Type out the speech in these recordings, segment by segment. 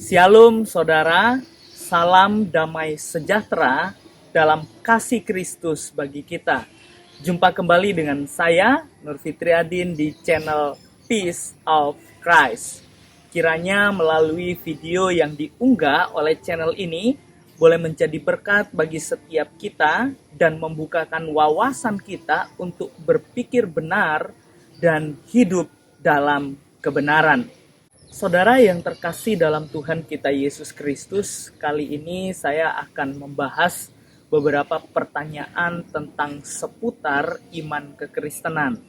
Shalom saudara, salam damai sejahtera dalam kasih Kristus bagi kita. Jumpa kembali dengan saya, Nur Fitriadin, di channel Peace of Christ. Kiranya melalui video yang diunggah oleh channel ini, boleh menjadi berkat bagi setiap kita dan membukakan wawasan kita untuk berpikir benar dan hidup dalam kebenaran. Saudara yang terkasih dalam Tuhan kita Yesus Kristus, kali ini saya akan membahas beberapa pertanyaan tentang seputar iman kekristenan.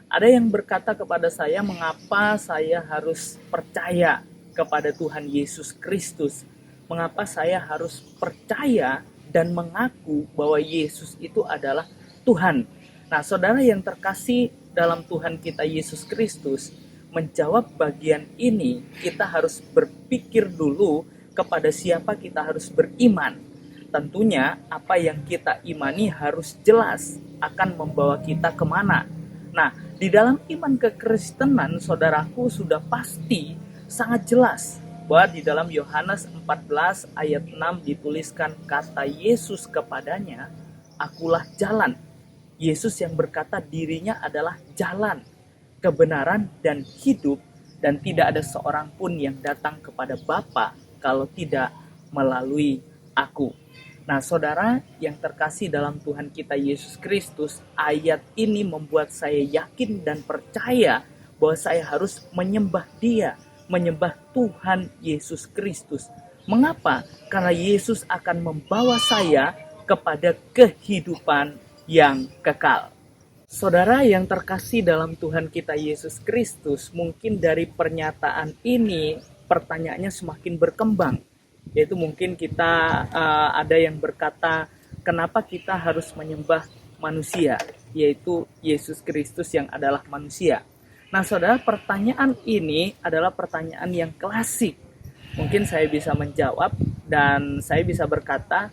Ada yang berkata kepada saya, mengapa saya harus percaya kepada Tuhan Yesus Kristus? Mengapa saya harus percaya dan mengaku bahwa Yesus itu adalah Tuhan? Nah, saudara yang terkasih dalam Tuhan kita Yesus Kristus, menjawab bagian ini, kita harus berpikir dulu kepada siapa kita harus beriman. Tentunya apa yang kita imani harus jelas akan membawa kita kemana. Nah, di dalam iman kekristenan, saudaraku, sudah pasti sangat jelas bahwa di dalam Yohanes 14 ayat 6 dituliskan kata Yesus kepadanya, "Akulah jalan." Yesus yang berkata dirinya adalah jalan, kebenaran dan hidup, dan tidak ada seorang pun yang datang kepada Bapa kalau tidak melalui aku. Nah, saudara yang terkasih dalam Tuhan kita Yesus Kristus, ayat ini membuat saya yakin dan percaya bahwa saya harus menyembah Dia, menyembah Tuhan Yesus Kristus. Mengapa? Karena Yesus akan membawa saya kepada kehidupan yang kekal. Saudara yang terkasih dalam Tuhan kita Yesus Kristus, mungkin dari pernyataan ini pertanyaannya semakin berkembang. Yaitu mungkin kita ada yang berkata, kenapa kita harus menyembah manusia, yaitu Yesus Kristus yang adalah manusia. Nah, saudara, pertanyaan ini adalah pertanyaan yang klasik. Mungkin saya bisa menjawab dan saya bisa berkata,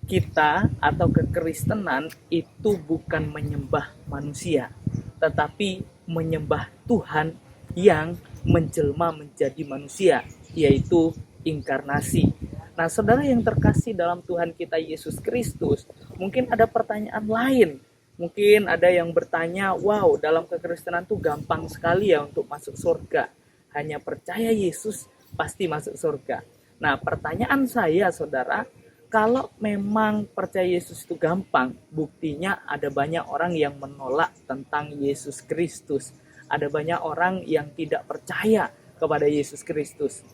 kita atau kekristenan itu bukan menyembah manusia, tetapi menyembah Tuhan yang menjelma menjadi manusia, yaitu inkarnasi. Nah, saudara yang terkasih dalam Tuhan kita Yesus Kristus, mungkin ada pertanyaan lain. Mungkin ada yang bertanya, wow, dalam kekristenan tuh gampang sekali ya untuk masuk surga. Hanya percaya Yesus pasti masuk surga. Nah, pertanyaan saya, saudara, kalau memang percaya Yesus itu gampang, buktinya ada banyak orang yang menolak tentang Yesus Kristus. Ada banyak orang yang tidak percaya kepada Yesus Kristus.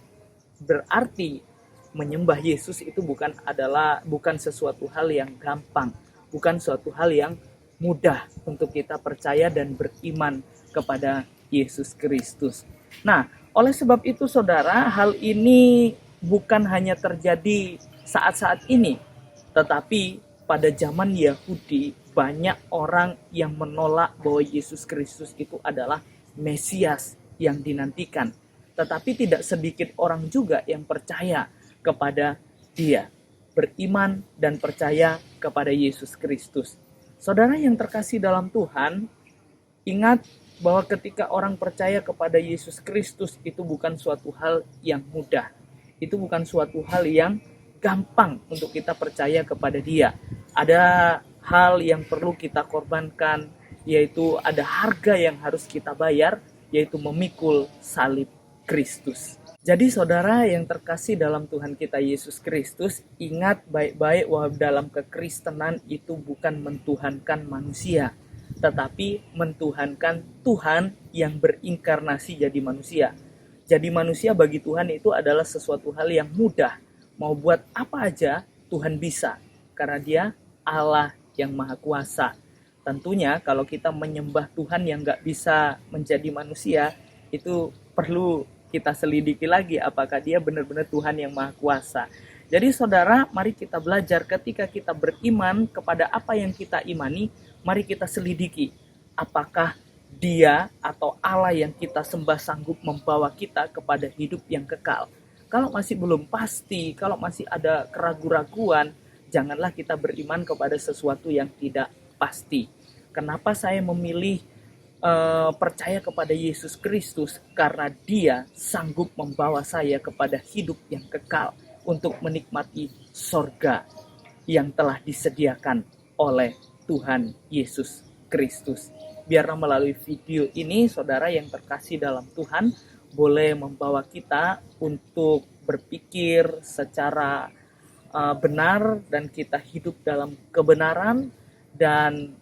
Berarti menyembah Yesus itu bukan sesuatu hal yang gampang, bukan suatu hal yang mudah untuk kita percaya dan beriman kepada Yesus Kristus. Nah, oleh sebab itu saudara, hal ini bukan hanya terjadi saat-saat ini, tetapi pada zaman Yahudi banyak orang yang menolak bahwa Yesus Kristus itu adalah Mesias yang dinantikan. Tetapi tidak sedikit orang juga yang percaya kepada Dia, beriman dan percaya kepada Yesus Kristus. Saudara yang terkasih dalam Tuhan, ingat bahwa ketika orang percaya kepada Yesus Kristus itu bukan suatu hal yang mudah. Itu bukan suatu hal yang gampang untuk kita percaya kepada Dia. Ada hal yang perlu kita korbankan, yaitu ada harga yang harus kita bayar, yaitu memikul salib Kristus. Jadi saudara yang terkasih dalam Tuhan kita Yesus Kristus, ingat baik-baik bahwa dalam kekristenan itu bukan mentuhankan manusia, tetapi mentuhankan Tuhan yang berinkarnasi jadi manusia. Jadi manusia bagi Tuhan itu adalah sesuatu hal yang mudah. Mau buat apa aja, Tuhan bisa. Karena Dia Allah yang Maha Kuasa. Tentunya kalau kita menyembah Tuhan yang gak bisa menjadi manusia, itu perlu kita selidiki lagi apakah Dia benar-benar Tuhan yang Maha Kuasa. Jadi saudara, mari kita belajar ketika kita beriman kepada apa yang kita imani, mari kita selidiki. Apakah Dia atau Allah yang kita sembah sanggup membawa kita kepada hidup yang kekal. Kalau masih belum pasti, kalau masih ada keraguan-raguan, janganlah kita beriman kepada sesuatu yang tidak pasti. Kenapa saya memilih percaya kepada Yesus Kristus karena Dia sanggup membawa saya kepada hidup yang kekal untuk menikmati sorga yang telah disediakan oleh Tuhan Yesus Kristus. Biarlah melalui video ini, saudara yang terkasih dalam Tuhan, boleh membawa kita untuk berpikir secara benar dan kita hidup dalam kebenaran. Dan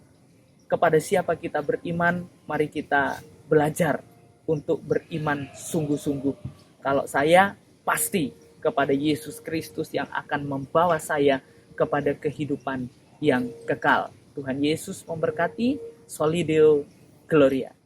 kepada siapa kita beriman, mari kita belajar untuk beriman sungguh-sungguh. Kalau saya pasti kepada Yesus Kristus yang akan membawa saya kepada kehidupan yang kekal. Tuhan Yesus memberkati. Soli Deo Gloria.